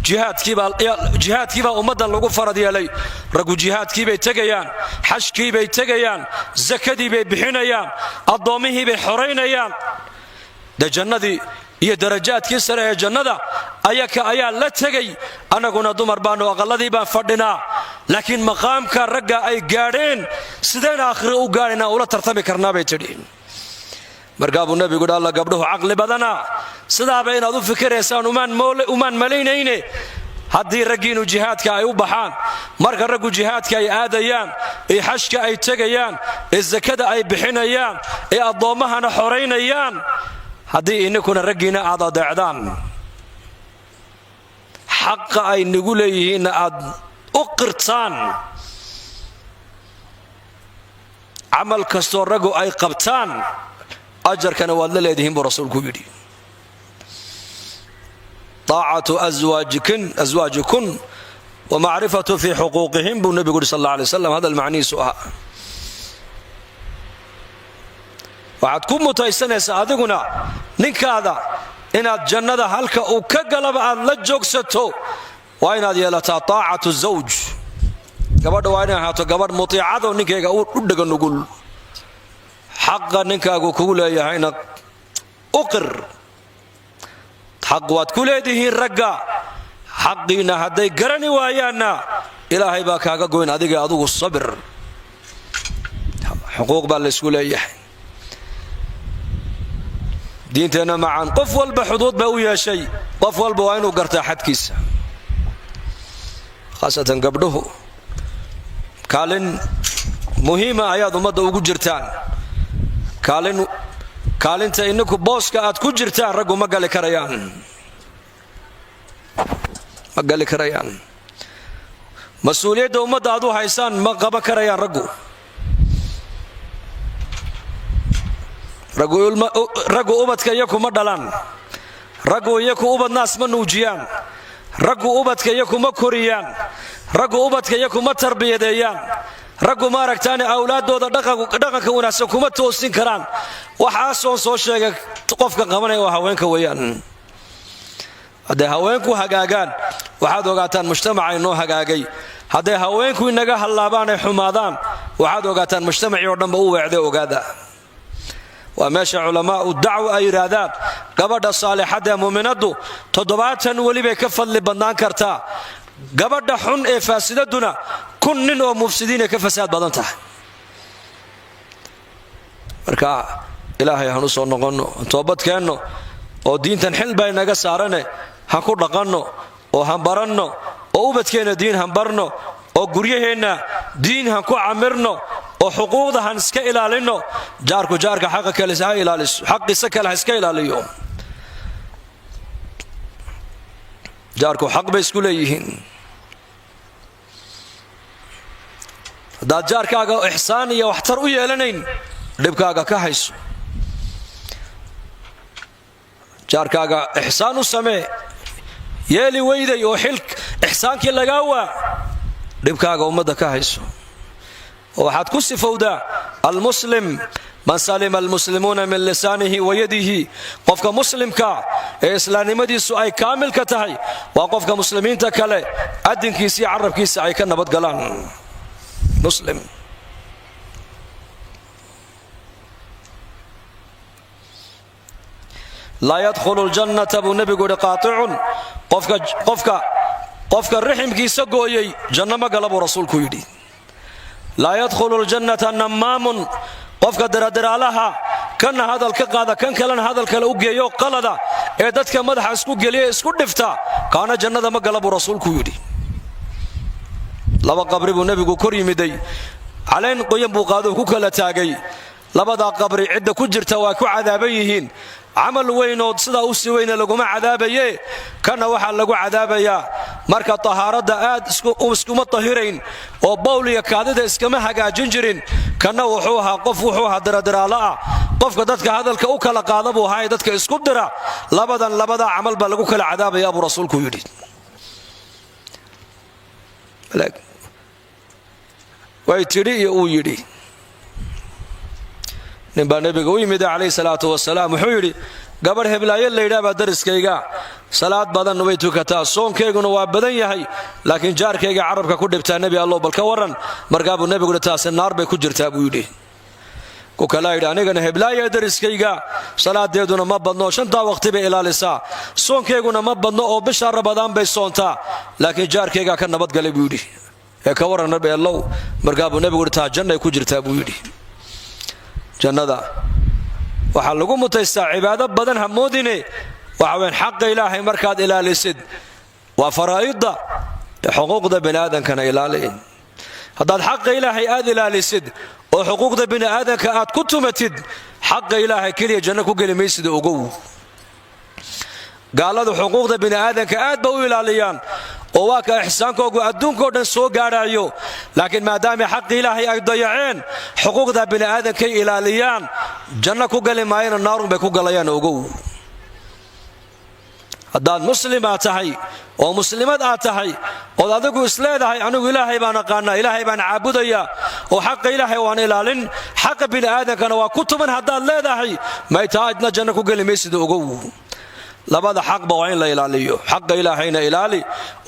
jihaadkiibaa ummaddan lagu farad yeelay raggu jihaadkiibay tegayaan xajkiibay tegayaan sakadiibay bixinayaan addoommihiibay xoraynayaan de jannadii iyo darajaadkii sare ee jannada ayaa la tegay annaguna dumar baanu aqalladii baan fadhinaa laakiin maqaamka ragga ay gaadheen sideen aakhiro u gaadhaynaa ula tartami karnaa bay tidhi markaa buu nebigu yidhi alla gabdhuhu caqli badana sidaaba inaad u fikiraysaan umaan malaynayne haddii raggiinu jihaadka ay u baxaan marka raggu jihaadka ay aadayaan ee xajka ay tegayaan ee sakada ay bixinayaan ee addoommahana xoraynayaan haddii ininkuna raggiina aad adeecdaan xaqa ay nagu leeyihiinna aad u qirtaan camal kastoo raggu ay qabtaan ajarkana waad la leedihiin buu rasuulku yidhi taacatu aswaajikun wa macrifatu fii xuquuqihim buu nebigu yidhi sal alla alay wasalam hadal macnihiisu ahaa waxaad ku mutaysanaysaa adiguna ninkaada inaad jannada halka uu ka galaba aad la joogsato waa inaad yeelataa taacatu zawj gabadha waa inay ahaato gabadh mutiicado ninkayga u dhega nugul xaqa ninkaagu kugu leeyahayna u qir xaq waad ku leedihiin ragga xaqiina hadday garani waayaanna ilaahay baa kaaga goyn adiga adugu sabir xuquuq baa laysku leeyahay diinteenna macaan qof walba xuduud baa u yeeshay qof walba waa inuu gartaa xadkiisa khaasatan gabdhuhu kaalin muhiima ayaad ummadda ugu jirtaan kaalinta ininku booska aad ku jirtaan raggu ma gali karayaan mas-uuliyadda ummadda aad u haysaan ma qaban karayaan raggu ubadka iyaku ma dhalaan raggu iyaku ubadnaas ma nuujiyaan raggu ubadka iyaku ma koriyaan raggu ubadka iyaku ma tarbiyadeeyaan raggu maaragtaane awlaaddooda dhaqanka wanaagsan kuma toosin karaan waxaasoon soo sheegay qofka qabanaya waa haweenka weeyaan hadday haweenku hagaagaan waxaad ogaataan mujtamaca inoo hagaagay hadday haweenku inaga hallaabaan ay xumaadaan waxaad ogaataan mujtamacii oo dhanba u weecday ogaada waa meesha culamaau dacwa ay yidhaahdaan gabadha saalixadda muuminaddu 70 welibay ka fadli badnaan kartaa gabadha xun ee faasidaduna 1 nin oo mufsidiinay ka fasaad badan tahay marka ilaahay hanu soo noqonno toobadkeenno oo diintan xil bay naga saarane ha ku dhaqanno oo han baranno oo ubadkeena diin han barno oo guryaheena diin han ku camirno oo xuquuqda han iska ilaalino jaarku jaarka xaqa kale ha ilaaliso xaqiisa kale ha iska ilaaliyo jaarku xaq bay isku leeyihiin haddaad jaarkaaga ixsaan iyo waxtar u yeelanayn dhibkaaga ka hayso jaarkaaga ixsaan u samee yeeli weyday oo xil ixsaankii lagaa waa dhibkaaga ummadda ka hayso oo waxaad ku sifowdaa almuslim man salima almuslimuuna min lisaanihi wa yadihi qofka muslimka ee islaamnimadiisu ay kaamilka tahay waa qofka muslimiinta kale adinkiisa iyo carabkiisa ay ka nabadgalaan muslim laa yadkhulu ljannata buu nebigu yidhi qaaticun qofka riximkiisa gooyey janno ma gala buu rasuulku yidhi laa yadkhulu ljannata nammaamun qofka daradaraalaha kanna hadal ka qaada kan kalena hadal kale u geeyo qalada ee dadka madaxa isku geliya isku dhifta kaana jannada ma gala buu rasuulku yidhi laba qabri buu nebigu kor yimiday calayn qoyan buu qaaduu ku kala taagay labadaa qabri cidda ku jirta waa ku cadaaban yihiin camal weynood sidaa u sii weyna laguma cadaabaye kana waxaa lagu cadaabayaa marka tahaaradda aad iskuma tahirayn oo bowl iyo kaadida iskama hagaajin jirin kana wuxuu ahaa daradaraalo ah qofka dadka hadalka u kala qaada buu ahaa ee dadka isku dira labadaa camal baa lagu kala cadaabayaa buu rasuulku yidhi way tidhi iyo uu yidhi ninbaa nebiga u yimid calayhi salaatu wasalaam wuxuu yidhi gabadh heblaayo laydhaabaa dariskayga salaad badanna way tukataa soonkayguna waa badan yahay laakiin jaarkayga carabka ku dhibtaa nebi allow bal ka warran markaa buu nebigu yidhi taasi naar bay ku jirtaa buu yidhi ku kalaa yidhi anigana heblaaya dariskayga salaadeeduna ma badno 5 waqti bay ilaalisaa soonkayguna ma badno oo bisha rabadaan bay soontaa laakiin jaarkayga ka nabadgalay buu yidhi ee ka warran nebi allow markaa buu nebigu yidhi taa jannay ku jirtaa buu yidhi jannada waxaa lagu mutaystaa cibaado badan hamoodine waxa weyn xaqa ilaahay markaad ilaalisid waa faraa'idda xuquuqda bini'aadankana ilaali haddaad xaqa ilaahay aad ilaalisid oo xuquuqda bini'aadanka aad ku tumatid xaqa ilaahay keliya janno ku geli maysid ogow gaaladu xuquuqda bini'aadanka aad ba u ilaaliyaan oo waa ka ixsaankoogu adduunkoo dhan soo gaadhaayo laakiin maadaama xaqi ilaahay ay dayaceen xuquuqda bini'aadankay ilaaliyaan janno ku gali maayana naarun bay ku galayaan ogow haddaad muslim aad tahay oo muslimad aad tahay ood adigu isleedahay anigu ilaahay baan aqaanaa ilaahay baan caabudayaa oo xaqa ilaahay waan ilaalin xaqa bini'aadankana waa ku tuman haddaad leedahay may taa idna janno ku geli maysid ogow labada xaqba waa in la ilaaliyo xaqa ilaahayna ilaali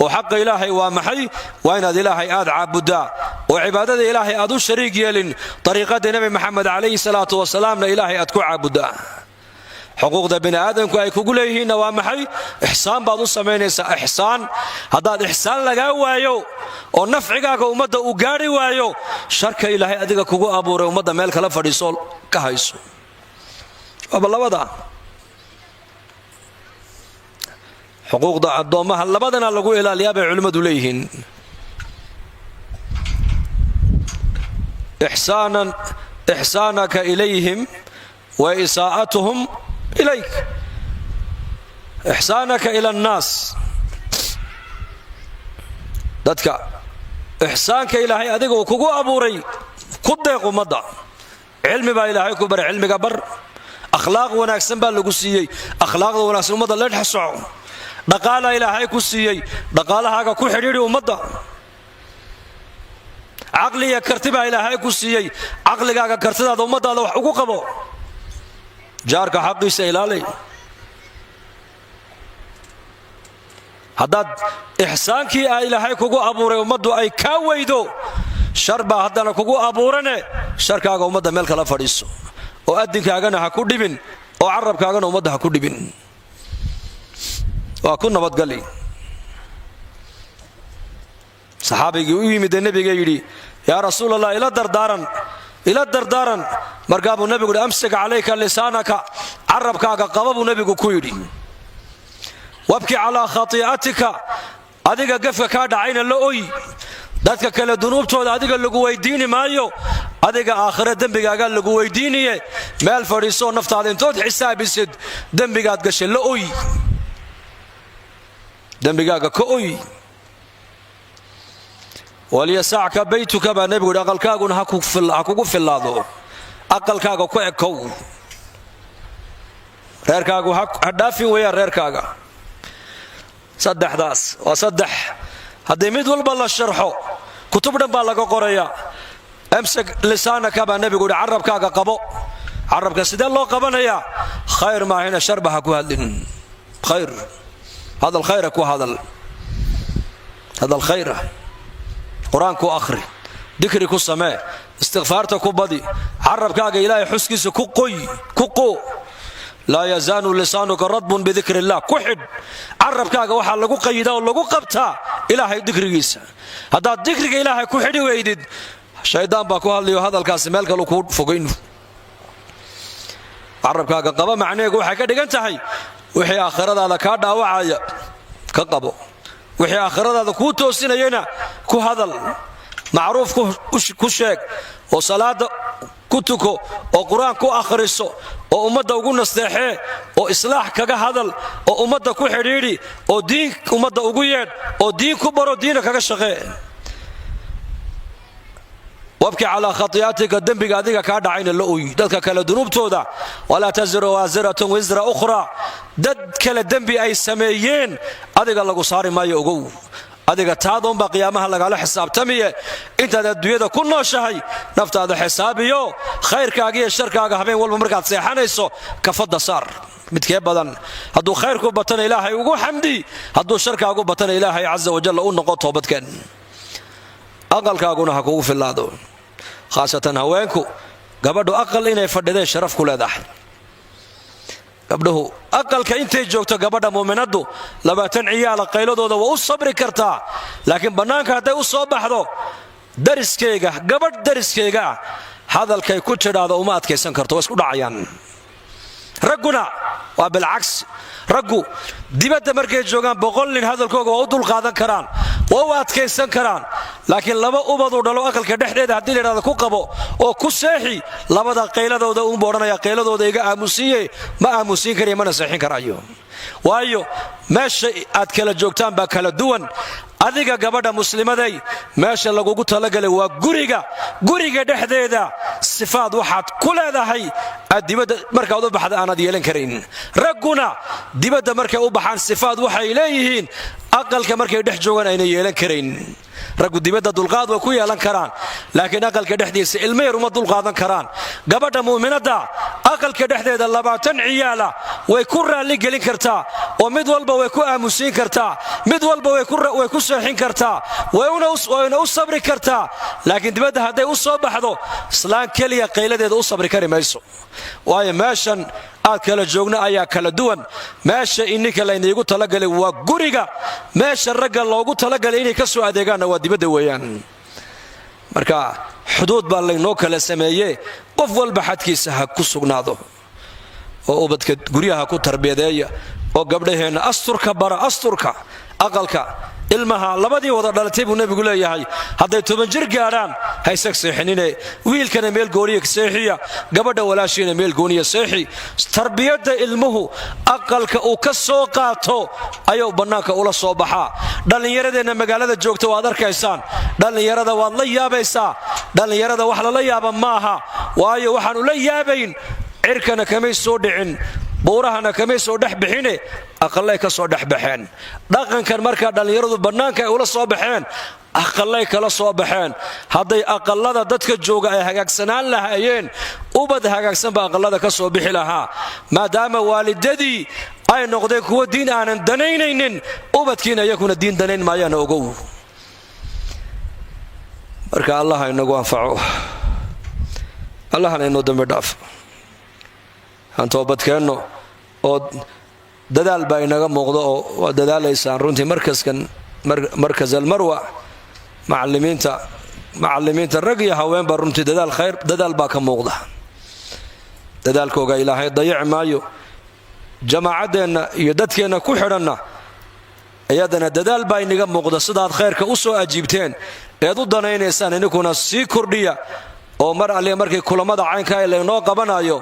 oo xaqa ilaahay waa maxay waa inaad ilaahay aad caabudaa oo cibaadada ilaahay aad u shariig yeelin dariiqada nebi maxamed calayhi salaatu wasalaamna ilaahay aad ku caabudaa xuquuqda bini'aadanku ay kugu leeyihiinna waa maxay ixsaan baad u samaynaysaa ixsaan haddaad ixsaan lagaa waayo oo nafcigaaga ummadda uu gaari waayo sharka ilaahay adiga kugu abuuray ummadda meel kala fadhiiso ka hayso waaba labada xuquuqda addoommaha labadana lagu ilaaliyaa bay culimmadu leeyihiin ixsaanaka ilayhim wa isaa'atuhum ilayk ixsaanaka ila annaas dadka ixsaanka ilaahay adiga uu kugu abuuray ku deeq ummadda cilmi baa ilaahay ku baray cilmiga bar akhlaaq wanaagsan baa lagu siiyey akhlaaqda wanaagsan ummadda la dhex soco dhaqaala ilaahay ku siiyey dhaqaalahaaga ku xidhiidhi ummadda caqli iyo karti baa ilaahay ku siiyey caqligaaga kartidaada ummaddaada wax ugu qabo jaarka xaqiisa ilaali haddaad ixsaankii aa ilaahay kugu abuuray ummaddu ay kaa weydo shar baa haddana kugu abuurane sharkaaga ummadda meel kala fadhiiso oo adinkaagana ha ku dhibin oo carabkaagana ummadda ha ku dhibin waa ku nabadgali saxaabigii u yimid ee nebiga yidhi yaa rasuul allah ila dardaaran markaa buu nebigu yidhi amsik calayka lisaanaka carabkaaga qaba buu nebigu ku yidhi wabki calaa khatii'atika adiga gafka kaa dhacayna la oy dadka kale dunuubtooda adiga lagu weydiini maayo adiga aakhire dembigaaga lagu weydiiniye meel fadhiisoo naftaada intood xisaabisid dembigaad gashay la oy dembigaaga ka oy waliyasacka baytuka baa nebigu yidhi aqalkaaguna ha kugu fillaado aqalkaaga ku ekow reerkaagu ha dhaafin weeyaan reerkaaga saddexdaas waa saddex haddii mid walba la sharxo kutub dhan baa laga qorayaa amsik lisaanaka baa nebigu yidhi carabkaaga qabo carabka sidee loo qabanayaa khayr maahina sharba ha ku hadlin khayr hadal khayra ku hadal khayra qur-aanku akhri dikri ku samee istikfaarta ku badi carabkaaga ilaahay xuskiisa ku qo laa yazaalu lisaanuka radbun bidikri illah ku xidh carabkaaga waxaa lagu qayidaa oo lagu qabtaa ilaahay dikrigiisa haddaad dikriga ilaahay ku xidhi weydid shaydaan baa ku hadlayo hadalkaasi meel kalu kuu fogayn carabkaaga qaba macnaheegu waxay ka dhigan tahay wixii aakhiradaada kaa dhaawacaya ka qabo wixii aakhiradaada kuu toosinayana ku hadal macruuf ku sheeg oo salaada ku tuko oo qur-aan ku akhriso oo ummadda ugu nasteexee oo islaax kaga hadal oo ummadda ku xidhiidhi oo diin ummadda ugu yeedh oo diin ku baro diina kaga shaqee wabki calaa khati'atika dembiga adiga kaa dhacayna la oy dadka kale dunuubtooda walaa taziru waasiratun wisra ukhra dad kale dembi ay sameeyeen adiga lagu saari maayo ogow adiga taadoonbaa qiyaamaha lagala xisaabtamiye intaad adduunyada ku nooshahay naftaada xisaabiyo khayrkaaga iyo sharkaaga habeen walba markaad seexanayso kafadda saar midkee badan hadduu khayrku batana ilaahay ugu xamdi hadduu sharkaagu batana ilaahay casa wajalla u noqo toobadkeen aqalkaaguna ha kugu fillaado khaasatan haweenku gabadhu aqal inay fadhideen sharaf ku leedahay gabdhuhu aqalka intay joogto gabadha muuminaddu 20 ciyaala qayladooda waa u sabri kartaa laakiin bannaanka hadday u soo baxdo dariskeyga gabadh dariskeyga hadalkay ku tidhaado uma adkaysan karto waa isku dhacayaan ragguna waa bilcaks raggu dibadda markay joogaan 100 nin hadalkooga waa u dulqaadan karaan waa u adkaysan karaan laakiin laba ubadu dhalo aqalka dhexdeeda haddii layidhahdo ku qabo oo ku seexi labada qayladooda uunba odhanaya qayladooda iga aamusiiye ma aamusiin karayo mana seexin karayo waayo meesha aad kala joogtaan baa kala duwan adiga gabadha muslimaday meesha lagugu talagalay waa guriga dhexdeeda sifaad waxaad ku leedahay aad dibadda markaad u baxda aanad yeelan karayn ragguna dibadda markay u baxaan sifaad waxay leeyihiin aqalka markay dhex joogaan ayna yeelan karayn raggu dibadda dulqaad way ku yeelan karaan laakiin aqalka dhexdiisa ilmo yar uma dulqaadan karaan gabadha muuminadda aqalka dhexdeeda 20 ciyaala way ku raalli gelin kartaa oo mid walba way ku aamusiin kartaa mid walba way ku seexin kartaa wayna u sabri kartaa laakiin dibadda hadday u soo baxdo islaan keliya qayladeeda u sabri kari mayso waayo meeshan aad kala joogna ayaa kala duwan meesha ininka layniigu talagalay waa guriga meesha ragga loogu talagalay inay ka soo adeegaanna waa dibadda weeyaan marka xuduud baa laynoo kala sameeye qof walba xadkiisa ha ku sugnaado oo ubadka guryaha ku tarbiyadeeya oo gabdhaheenna asturka bara asturka aqalka ilmaha labadii wada dhalatay buu nebigu leeyahay hadday 10 jir gaadhaan haysag seexinine wiilkana meel gooniya seexiya gabadha walaashiina meel gooniya seexi tarbiyadda ilmuhu aqalka uu ka soo qaato ayuu bannaanka ula soo baxaa dhallinyaradeenna magaalada joogta waad arkaysaan dhallinyarada waad la yaabaysaa dhallinyarada wax lala yaaba maaha waayo waxaanu la yaabayn cirkana kamay soo dhicin buurahana kamay soo dhex bixine aqallay ka soo dhex baxeen dhaqankan markaa dhallinyaradu bannaanka ay ula soo baxeen aqallay kala soo baxeen hadday aqallada dadka jooga ay hagaagsanaan lahaayeen ubad hagaagsanba aqallada ka soo bixi lahaa maadaama waalidadii ay noqdeen kuwa diin aanan danaynaynin ubadkiina iyakuna diin danayn maayaan ogow marka allah inagu anfaco allahna inoo dambi dhaaf aan toobadkeenno oo dadaal baa inaga muuqdo oo waa dadaalaysaan runtii markas almarwa macallimiinta rag iyo haween baa runtii dadaal baa ka muuqda dadaalkooga ilaahay dayaci maayo jamaacaddeenna iyo dadkeenna ku xidhanna ayadana dadaal baa inaga muuqda sidaad khayrka u soo ajiibteen eed u danaynaysaan inkuna sii kordhiya oo mar alle markii kulamada caynka ay laynoo qabanayo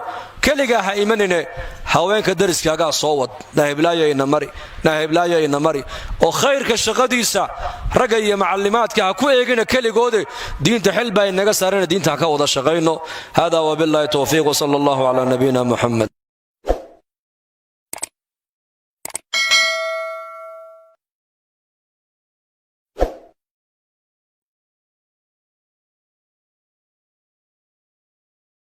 keligaa ha imanine haweenka dariskaagaa soo wad nahiblaayo ina mari oo khayrka shaqadiisa ragga iyo macallimaadka ha ku eegina keligoode diinta xil baa inaga saarana diinta ha ka wada shaqayno hada wabillahi tawfiiq wa sallallahu ala nabiyina muhammad